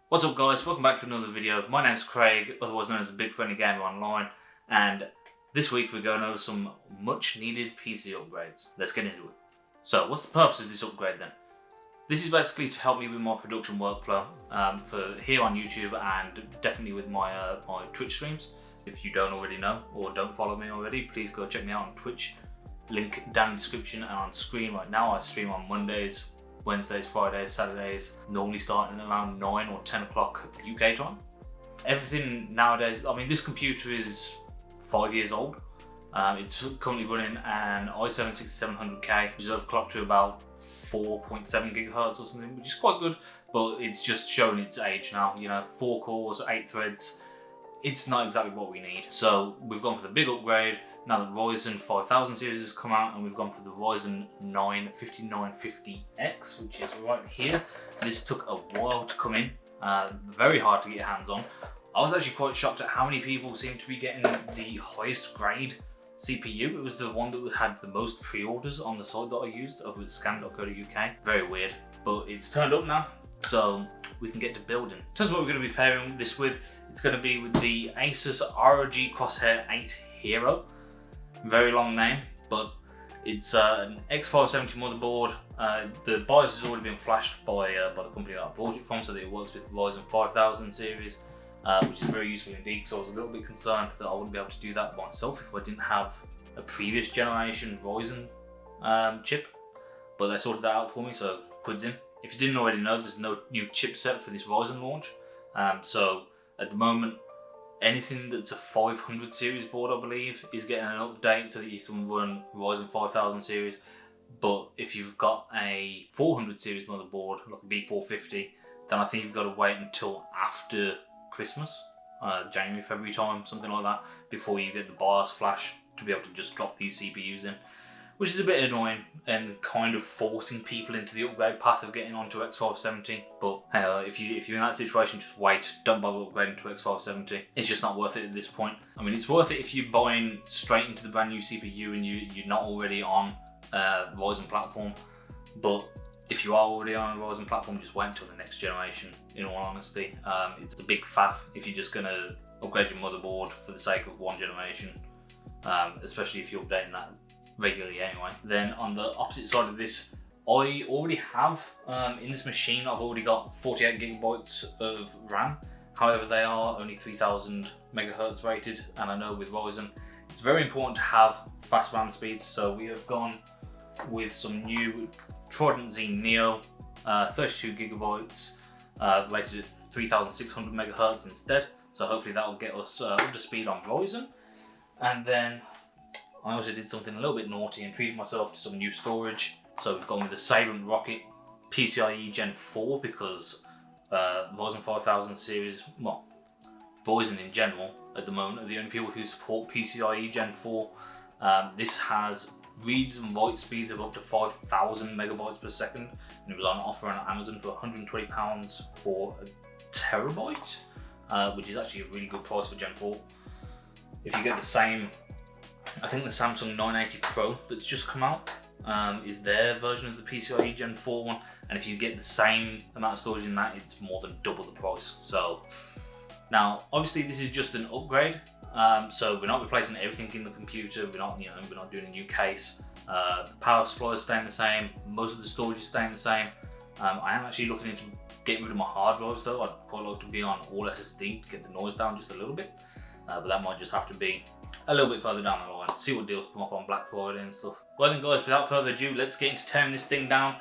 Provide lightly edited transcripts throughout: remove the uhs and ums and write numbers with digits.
What's up guys, welcome back to another video. My name's Craig, otherwise known as the Big Friendly Gamer Online, and this week we're going over some much needed PC upgrades. Let's get into it. So what's the purpose of this upgrade then? This is basically to help me with my production workflow for here on YouTube and definitely with my Twitch streams. If you don't already know or don't follow me already, please go check me out on Twitch. Link down in the description and on screen right now. I stream on Mondays, Wednesdays, Fridays, Saturdays, normally starting around 9 or 10 o'clock UK time. Everything nowadays, I mean, this computer is 5 years old. It's currently running an i7 6700K, which is overclocked to about 4.7 gigahertz or something, which is quite good, but it's just showing its age now. You know, 4 cores, 8 threads. It's not exactly what we need. So we've gone for the big upgrade. Now that RYZEN 5000 series has come out, and we've gone for the RYZEN 5950X, which is right here. This took a while to come in, very hard to get your hands on. I was actually quite shocked at how many people seem to be getting the highest grade CPU. It was the one that had the most pre-orders on the site that I used over at scan.co.uk. Very weird, but it's turned up now, so we can get to building. In terms of what we're going to be pairing this with, it's going to be with the Asus ROG Crosshair 8 Hero. Very long name, but it's an X570 motherboard. The BIOS has already been flashed by the company that I bought it from, so that it works with RYZEN 5000 series, which is very useful indeed, because I was a little bit concerned that I wouldn't be able to do that myself if I didn't have a previous generation RYZEN chip, but they sorted that out for me, so quids in. If you didn't already know, there's no new chipset for this RYZEN launch, so at the moment, anything that's a 500 series board, I believe, is getting an update so that you can run RYZEN 5000 series. But if you've got a 400 series motherboard, like a B450, then I think you've got to wait until after Christmas, January, February time, something like that, before you get the BIOS flash to be able to just drop these CPUs in. Which is a bit annoying and kind of forcing people into the upgrade path of getting onto X570. But if you're in that situation, just wait. Don't bother upgrading to X570. It's just not worth it at this point. I mean, it's worth it if you're buying straight into the brand new CPU and you're not already on a RYZEN platform. But if you are already on a RYZEN platform, just wait until the next generation, in all honesty. It's a big faff if you're just going to upgrade your motherboard for the sake of one generation, especially if you're updating that regularly anyway. Then on the opposite side of this, I already have, in this machine, I've already got 48 gigabytes of RAM. However, they are only 3000 megahertz rated, and I know with RYZEN, it's very important to have fast RAM speeds. So we have gone with some new Trident Z Neo, 32 gigabytes, rated at 3600 megahertz instead. So hopefully that will get us up to speed on RYZEN. And then I also did something a little bit naughty and treated myself to some new storage. So we've gone with the Sabrent Rocket PCIe Gen 4 because RYZEN 5000 series, well, RYZEN in general at the moment are the only people who support PCIe Gen 4. This has reads and write speeds of up to 5000 megabytes per second, and it was on offer on Amazon for £120 for a terabyte, which is actually a really good price for Gen 4. If you get the same, I think the Samsung 980 Pro that's just come out is their version of the PCIe Gen 4 one, and if you get the same amount of storage in that, it's more than double the price. So now, obviously, this is just an upgrade, so we're not replacing everything in the computer. We're not doing a new case. The power supply is staying the same. Most of the storage is staying the same. I am actually looking into getting rid of my hard drives though. I'd quite like to be on all SSD to get the noise down just a little bit, but that might just have to be a little bit further down the line. See what deals come up on Black Friday and stuff. Well then guys, without further ado, let's get into tearing this thing down,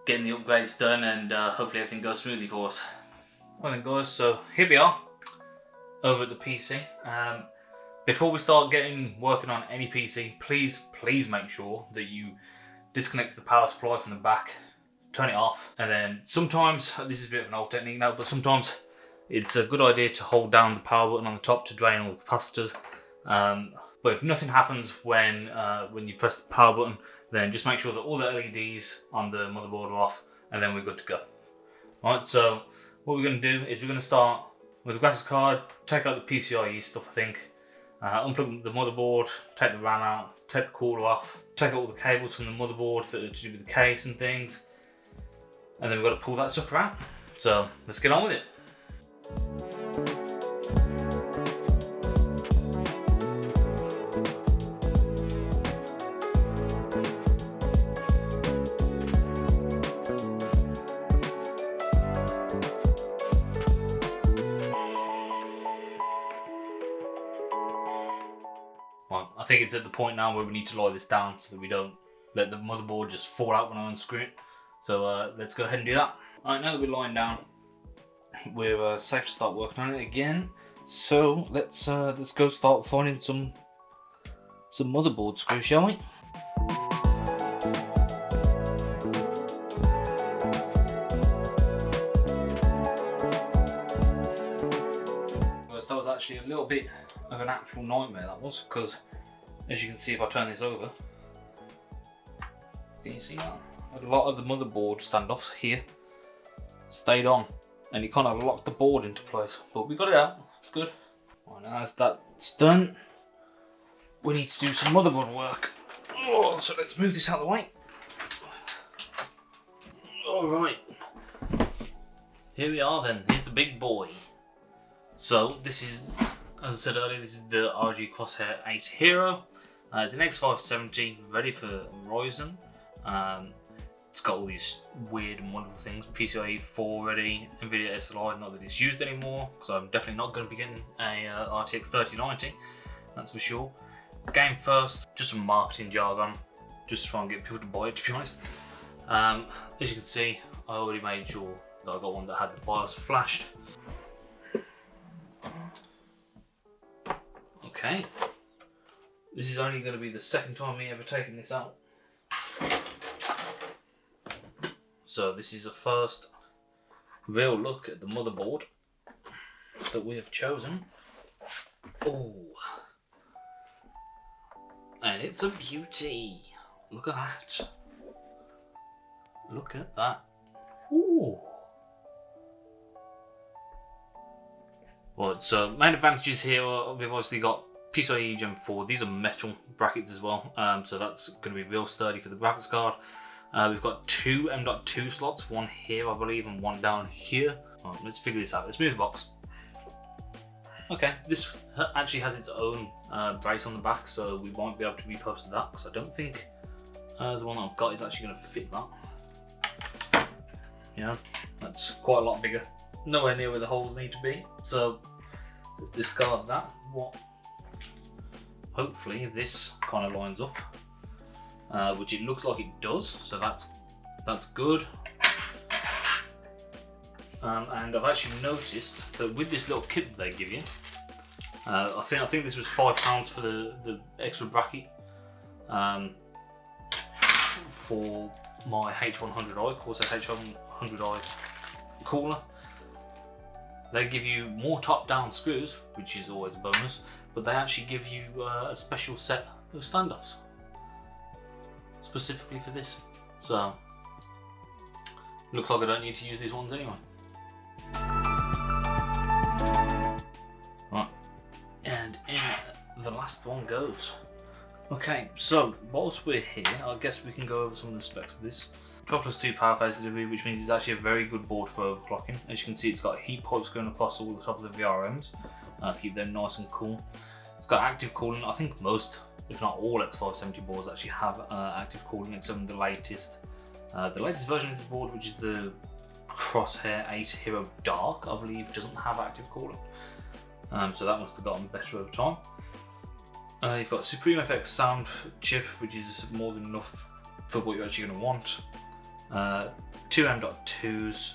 getting the upgrades done, and hopefully everything goes smoothly for us. Well then guys, so here we are over at the PC. Before we start working on any PC, please make sure that you disconnect the power supply from the back, turn it off, and then sometimes, this is a bit of an old technique now, but sometimes it's a good idea to hold down the power button on the top to drain all the capacitors. But if nothing happens when you press the power button, then just make sure that all the LEDs on the motherboard are off, and then we're good to go. Alright, so what we're going to do is we're going to start with the graphics card, take out the PCIe stuff, I think, unplug the motherboard, take the RAM out, take the cooler off, take out all the cables from the motherboard that are to do with the case and things, and then we've got to pull that sucker out. So let's get on with it. Well, I think it's at the point now where we need to lower this down so that we don't let the motherboard just fall out when I unscrew it. So let's go ahead and do that. Alright, now that we're lying down, we're safe to start working on it again. So let's go start finding some motherboard screws, shall we? That was actually a little bit of an actual nightmare, that was, because as you can see if I turn this over, can you see that? A lot of the motherboard standoffs here stayed on and it kind of locked the board into place, but we got it out, it's good. Right, now as that's done, we need to do some motherboard work. Oh, so let's move this out of the way. Alright, here we are then, here's the big boy. So this is, as I said earlier, this is the ROG Crosshair 8 Hero. It's an X570 ready for RYZEN. It's got all these weird and wonderful things. PCIe 4 ready, NVIDIA SLI, not that it's used anymore, because I'm definitely not going to be getting a RTX 3090, that's for sure. Game first, just some marketing jargon, just to try and get people to buy it, to be honest. As you can see, I already made sure that I got one that had the BIOS flashed. Okay, this is only going to be the second time me ever taking this out. So this is the first real look at the motherboard that we have chosen. Oh, and it's a beauty. Look at that. Look at that. Ooh. Right, so main advantages here are we've obviously got PCIe Gen 4. These are metal brackets as well, so that's going to be real sturdy for the graphics card. We've got two M.2 slots, one here I believe and one down here. Right, let's figure this out. Let's move the box. Okay, this actually has its own brace on the back, so we won't be able to repost that because I don't think the one that I've got is actually going to fit that. Yeah, that's quite a lot bigger. Nowhere near where the holes need to be, so let's discard that. What? Hopefully this kind of lines up, which it looks like it does, so that's good. And I've actually noticed that with this little kit that they give you, I think this was £5 for the extra bracket for my H100i, Corsair H100i cooler. They give you more top-down screws, which is always a bonus, but they actually give you a special set of standoffs specifically for this. So looks like I don't need to use these ones anyway. Right, and in the last one goes. Okay, so whilst we're here, I guess we can go over some of the specs of this. 12+2 power phase delivery, which means it's actually a very good board for overclocking. As you can see, it's got heat pipes going across all the top of the VRMs, keep them nice and cool. It's got active cooling. I think most, if not all, X570 boards actually have active cooling, except for the latest. The latest version of the board, which is the Crosshair 8 Hero Dark, I believe, doesn't have active cooling. So that must have gotten better over time. You've got Supreme FX sound chip, which is more than enough for what you're actually going to want. 2 M.2s,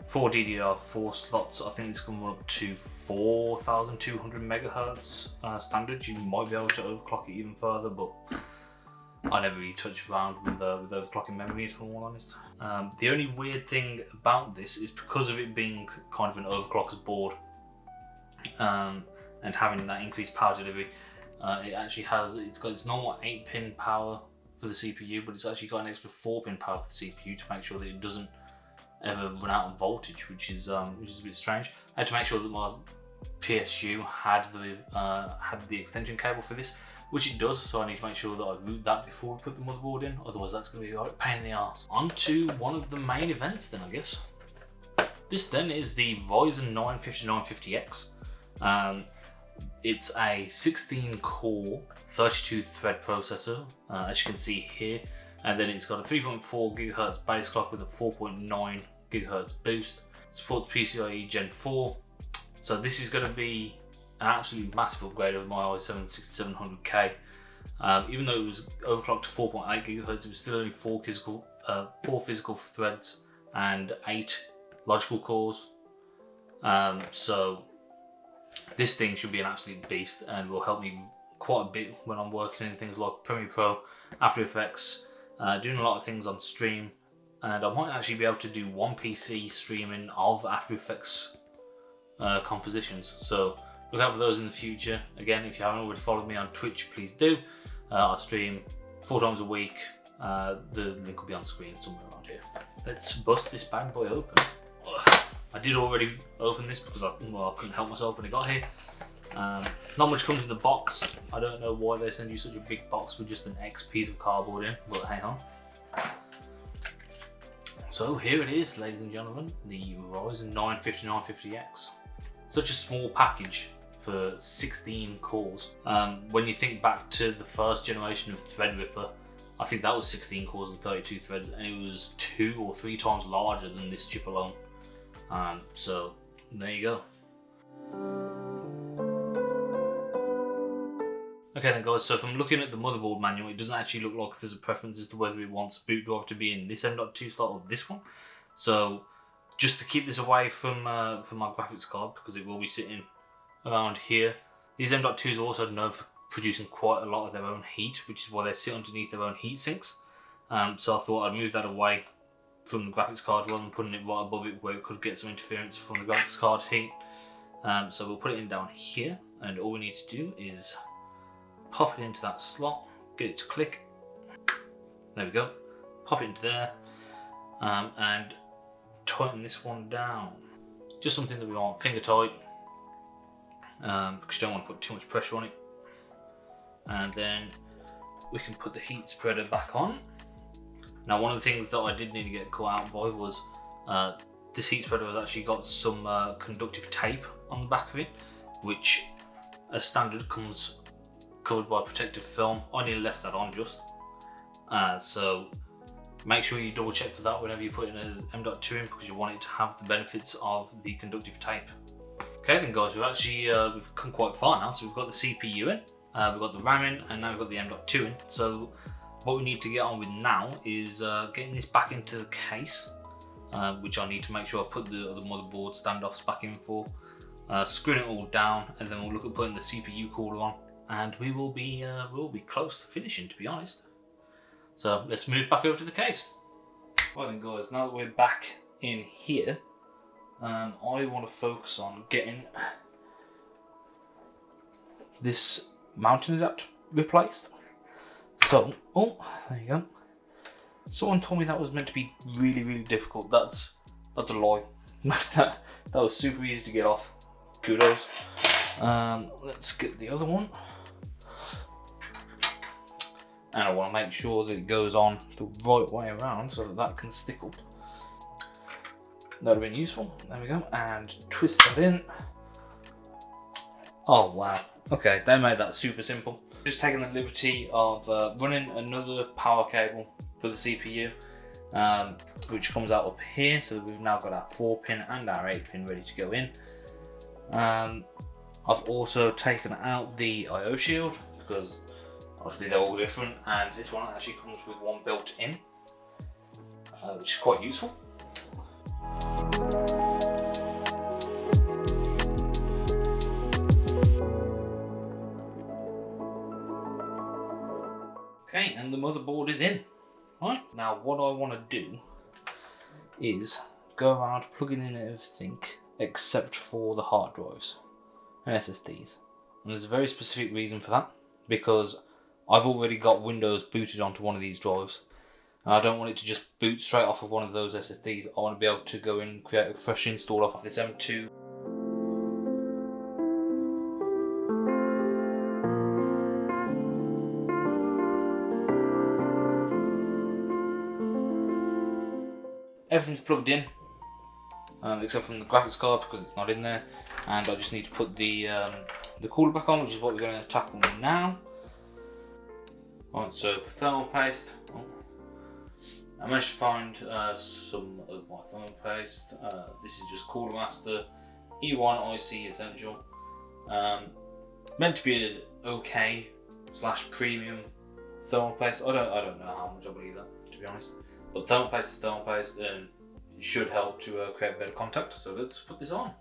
4 DDR4 slots. I think this can run up to 4,200 megahertz standard. You might be able to overclock it even further, but I never really touched around with overclocking memory, if I'm all honest. The only weird thing about this is because of it being kind of an overclocked board and having that increased power delivery, it actually has, it's got its normal 8-pin power for the CPU, but it's actually got an extra 4-pin power for the CPU to make sure that it doesn't ever run out of voltage, which is a bit strange. I had to make sure that my PSU had the extension cable for this, which it does, so I need to make sure that I route that before we put the motherboard in, otherwise that's going to be a pain in the arse. On to one of the main events then, I guess. This then is the RYZEN 5950X. It's a 16 core, 32 thread processor, as you can see here. And then it's got a 3.4 GHz base clock with a 4.9 GHz boost. Supports PCIe Gen 4. So this is going to be an absolutely massive upgrade over my RYZEN 6700K. Even though it was overclocked to 4.8 GHz, it was still only 4 physical threads and 8 logical cores. So this thing should be an absolute beast and will help me quite a bit when I'm working in things like Premiere Pro, After Effects, doing a lot of things on stream, and I might actually be able to do one PC streaming of After Effects compositions. So look out for those in the future. Again, if you haven't already followed me on Twitch, please do. I stream 4 times a week. The link will be on screen somewhere around here. Let's bust this bad boy open. I did already open this because I couldn't help myself when it got here. Not much comes in the box. I don't know why they send you such a big box with just an X piece of cardboard in, but hey ho. So here it is, ladies and gentlemen, the RYZEN 5950X. Such a small package for 16 cores. When you think back to the first generation of Threadripper, I think that was 16 cores and 32 threads, and it was 2 or 3 times larger than this chip alone. So there you go. Okay then guys, so from looking at the motherboard manual, it doesn't actually look like there's a preference as to whether it wants boot drive to be in this M.2 slot or this one. So just to keep this away from my graphics card, because it will be sitting around here. These M.2s are also known for producing quite a lot of their own heat, which is why they sit underneath their own heat sinks. So I thought I'd move that away from the graphics card rather than putting it right above it where it could get some interference from the graphics card heat. So we'll put it in down here, and all we need to do is pop it into that slot, get it to click. There we go. Pop it into there, and tighten this one down. Just something that we want finger tight, because you don't want to put too much pressure on it. And then we can put the heat spreader back on. Now, one of the things that I did need to get caught out by was this heat spreader has actually got some conductive tape on the back of it, which as standard comes covered by protective film. I nearly left that on just. So make sure you double check for that whenever you put in an M.2 in, because you want it to have the benefits of the conductive tape. Okay then guys, we've come quite far now. So we've got the CPU in, we've got the RAM in, and now we've got the M.2 in. So what we need to get on with now is getting this back into the case, which I need to make sure I put the other motherboard standoffs back in for, screwing it all down, and then we'll look at putting the CPU cooler on, and we'll be close to finishing, to be honest. So let's move back over to the case. Right then guys, now that we're back in here, I want to focus on getting this mounting adapter replaced. So, oh, there you go. Someone told me that was meant to be really difficult. That's a lie. that was super easy to get off. Kudos. Let's get the other one. And I want to make sure that it goes on the right way around so that can stick up. That would have been useful. There we go. And twist that in. Oh wow. Okay, they made that super simple. Just taking the liberty of running another power cable for the CPU, which comes out up here. So we've now got our 4-pin and our 8-pin ready to go in. I've also taken out the I/O shield because obviously they're all different, and this one actually comes with one built in, which is quite useful. Okay, and the motherboard is in. Right, now what I want to do is go around plugging in everything except for the hard drives and SSDs. And there's a very specific reason for that, because I've already got Windows booted onto one of these drives. And I don't want it to just boot straight off of one of those SSDs. I want to be able to go in and create a fresh install off of this M2. Everything's plugged in. except from the graphics card because it's not in there. And I just need to put the cooler back on, which is what we're going to tackle now. Alright, so for thermal paste, I managed to find some of my thermal paste. This is just Cooler Master E1 IC Essential. Meant to be an okay / premium thermal paste. I don't know how much I believe that, to be honest. But thermal paste is thermal paste, and it should help to create better contact. So let's put this on.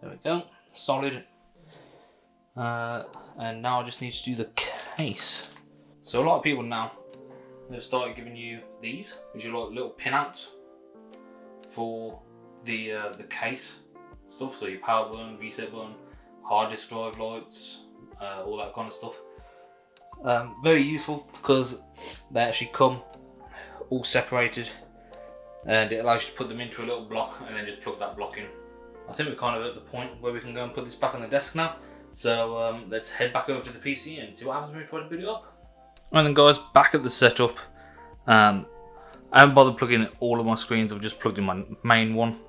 There we go, solid. And now I just need to do the case. So a lot of people now, they've started giving you these, which are like little pinouts for the case stuff. So your power button, reset button, hard disk drive lights, all that kind of stuff. Very useful because they actually come all separated, and it allows you to put them into a little block and then just plug that block in. I think we're kind of at the point where we can go and put this back on the desk now. So let's head back over to the PC and see what happens when we try to boot it up. Right then guys, back at the setup. I haven't bothered plugging in all of my screens, I've just plugged in my main one.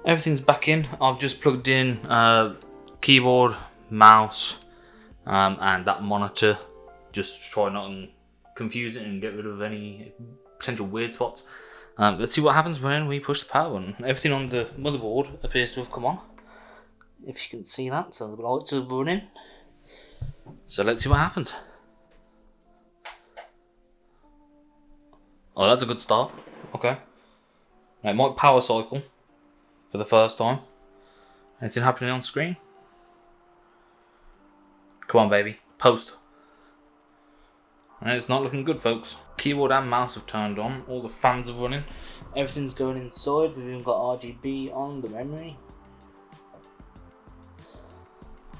Everything's back in. I've just plugged in keyboard, mouse, and that monitor, just to try not to confuse it and get rid of any potential weird spots. Let's see what happens when we push the power button. Everything on the motherboard appears to have come on, if you can see that, so the lights are running. So let's see what happens. Oh, that's a good start. Okay. Now it might power cycle for the first time. Anything happening on screen? Come on, baby. Post. And it's not looking good, folks. Keyboard and mouse have turned on. All the fans are running. Everything's going inside. We've even got RGB on the memory.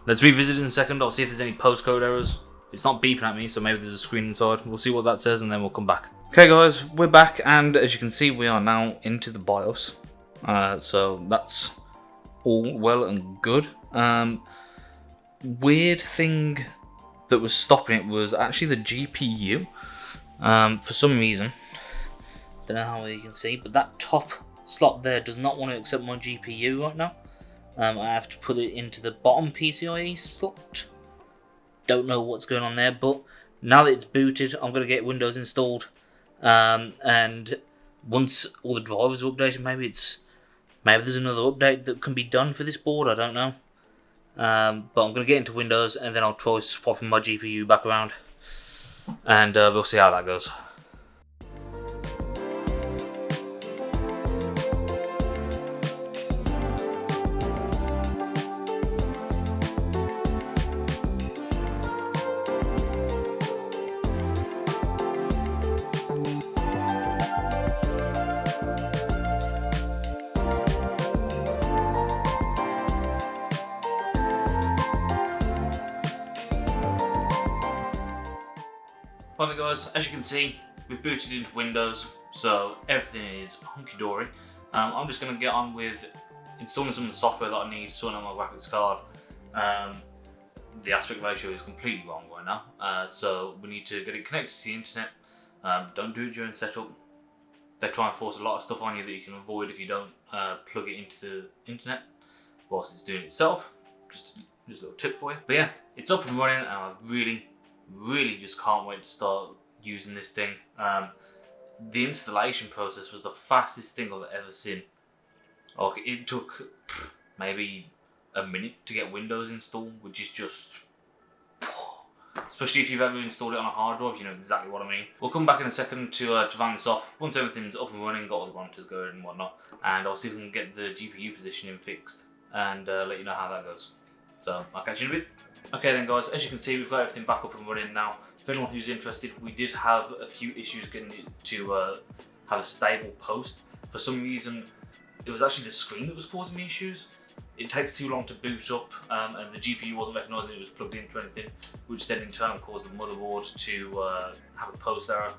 Let's revisit in a second. I'll see if there's any postcode errors. It's not beeping at me, so maybe there's a screen inside. We'll see what that says and then we'll come back. Okay guys, we're back, and as you can see, we are now into the BIOS. So that's all well and good. Weird thing that was stopping it was actually the GPU. For some reason, don't know how you can see, but that top slot there does not want to accept my GPU right now. I have to put it into the bottom PCIe slot. Don't know what's going on there, but now that it's booted, I'm going to get Windows installed. And once all the drivers are updated, maybe there's another update that can be done for this board. I don't know. But I'm going to get into Windows, and then I'll try swapping my GPU back around, and we'll see how that goes. Well guys, as you can see, we've booted into Windows, so everything is hunky-dory. I'm just going to get on with installing some of the software that I need, sorting out my graphics card. The aspect ratio is completely wrong right now, so we need to get it connected to the internet. Don't do it during setup. They try and force a lot of stuff on you that you can avoid if you don't plug it into the internet whilst it's doing it itself. Just a little tip for you. But yeah, it's up and running, and I really just can't wait to start using this thing. The installation process was the fastest thing I've ever seen. Like, it took maybe a minute to get Windows installed, which is just, especially if you've ever installed it on a hard drive, you know exactly what I mean. We'll come back in a second to round this off once everything's up and running, got all the monitors going and whatnot, and I'll see if we can get the GPU positioning fixed and let you know how that goes. So I'll catch you in a bit. Okay then guys, as you can see, we've got everything back up and running now. For anyone who's interested, we did have a few issues getting it to have a stable post. For some reason, it was actually the screen that was causing the issues. It takes too long to boot up, and the GPU wasn't recognising it was plugged into anything, which then in turn caused the motherboard to have a post error.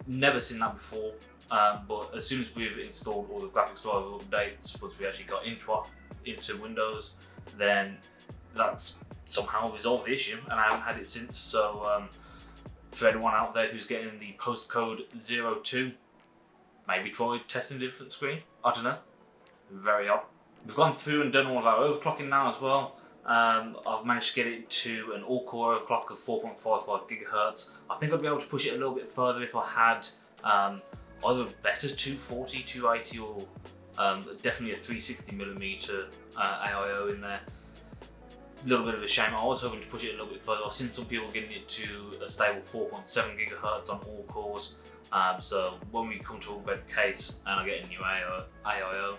Never seen that before, but as soon as we've installed all the graphics driver updates, once we actually got into Windows, then that's somehow resolved the issue, and I haven't had it since. So for anyone out there who's getting the postcode 02, maybe try testing a different screen. I don't know. Very odd. We've gone through and done all of our overclocking now as well. I've managed to get it to an all-core overclock of 4.55 gigahertz. I think I'd be able to push it a little bit further if I had either better 240, 280, or definitely a 360mm AIO in there. A little bit of a shame. I was hoping to push it a little bit further. I've seen some people getting it to a stable 4.7 gigahertz on all cores. So when we come to upgrade the case and I get a new AIO,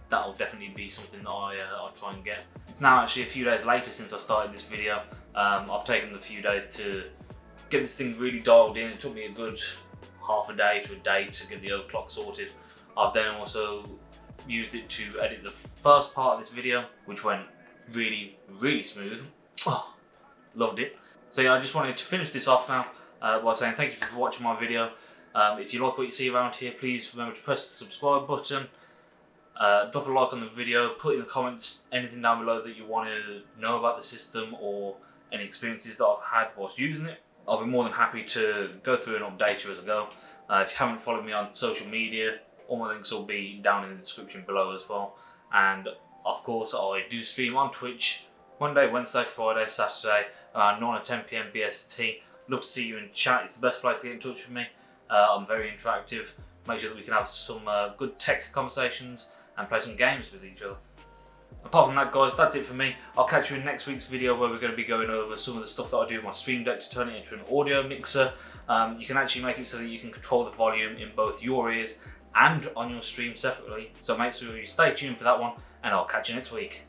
that'll definitely be something that I'll try and get. It's now actually a few days later since I started this video. I've taken a few days to get this thing really dialed in. It took me a good half a day to a day to get the overclock sorted. I've then also used it to edit the first part of this video, which went really, really smooth. Oh, loved it. So yeah, I just wanted to finish this off now by saying thank you for watching my video. If you like what you see around here, please remember to press the subscribe button. Drop a like on the video, put in the comments anything down below that you want to know about the system or any experiences that I've had whilst using it. I'll be more than happy to go through and update you as I go. If you haven't followed me on social media, all my links will be down in the description below as well. And of course, I do stream on Twitch Monday, Wednesday, Friday, Saturday, around 9 or 10 PM BST. Love to see you in chat. It's the best place to get in touch with me. I'm very interactive. Make sure that we can have some good tech conversations and play some games with each other. Apart from that, guys, that's it for me. I'll catch you in next week's video where we're going to be going over some of the stuff that I do with my Stream Deck to turn it into an audio mixer. You can actually make it so that you can control the volume in both your ears and on your stream separately. So make sure you stay tuned for that one, and I'll catch you next week.